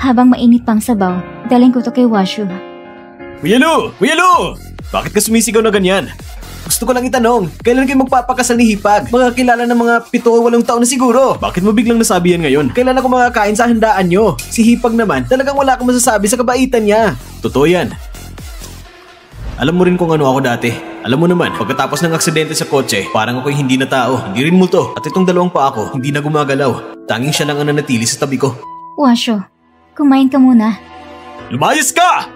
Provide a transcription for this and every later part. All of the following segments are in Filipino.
Habang mainit pang sabaw, dalhin ko to kay Washu. Kuya Lu! Kuya Lu! Bakit ka sumisigaw na ganyan? Gusto ko lang itanong, kailan kayo magpapakasal ni Hipag? Mga kilala ng mga 7 o 8 taon na siguro. Bakit mo biglang nasabi yan ngayon? Kailan ako makakain sa handaan nyo? Si Hipag naman, talagang wala akong masasabi sa kabaitan niya. Totoo yan. Alam mo rin kung ano ako dati. Alam mo naman, pagkatapos ng aksidente sa kotse, parang ako'y hindi na tao, hindi rin multo. At itong 2 pa ako, hindi na gumagalaw. Tanging siya lang ang nanatili sa tabi ko. Washu, kumain ka muna. Lumayas ka!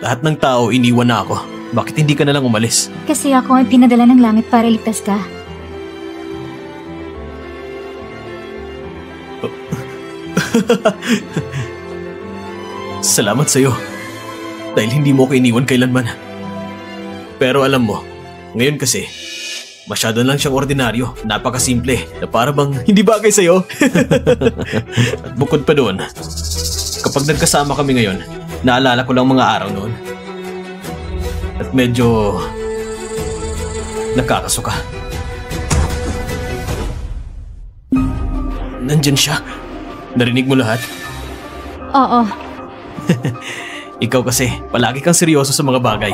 Lahat ng tao iniwan na ako. Bakit hindi ka na lang umalis? Kasi ako ay pinadala ng langit para iligtas ka. Salamat sa'yo. Dahil hindi mo ko iniwan kailanman. Pero alam mo, ngayon kasi, masyado lang siyang ordinaryo. Napakasimple na para bang hindi bagay sa'yo. At bukod pa doon, kapag nagkasama kami ngayon, naalala ko lang mga araw noon. At medyo nakakasuka. Nandyan siya. Narinig mo lahat? Oo. Ikaw kasi, palagi kang seryoso sa mga bagay.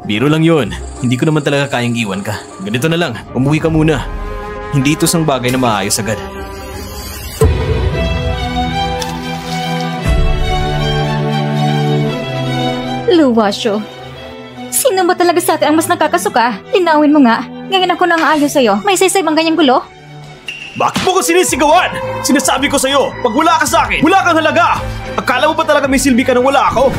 Biro lang yun. Hindi ko naman talaga kayang iwan ka. Ganito na lang, umuwi ka muna. Hindi ito isang bagay na maayos agad. Washu, sino ba talaga sa atin ang mas nakakasuka? Linawin mo nga. Ngayon ako nang ayos sa'yo. May saysay bang ganyang gulo? Bakit mo ko sinisigawan? Sinasabi ko sa'yo, pag wala ka sa akin, wala kang halaga! Akala mo ba talaga may silbi ka nang wala ako?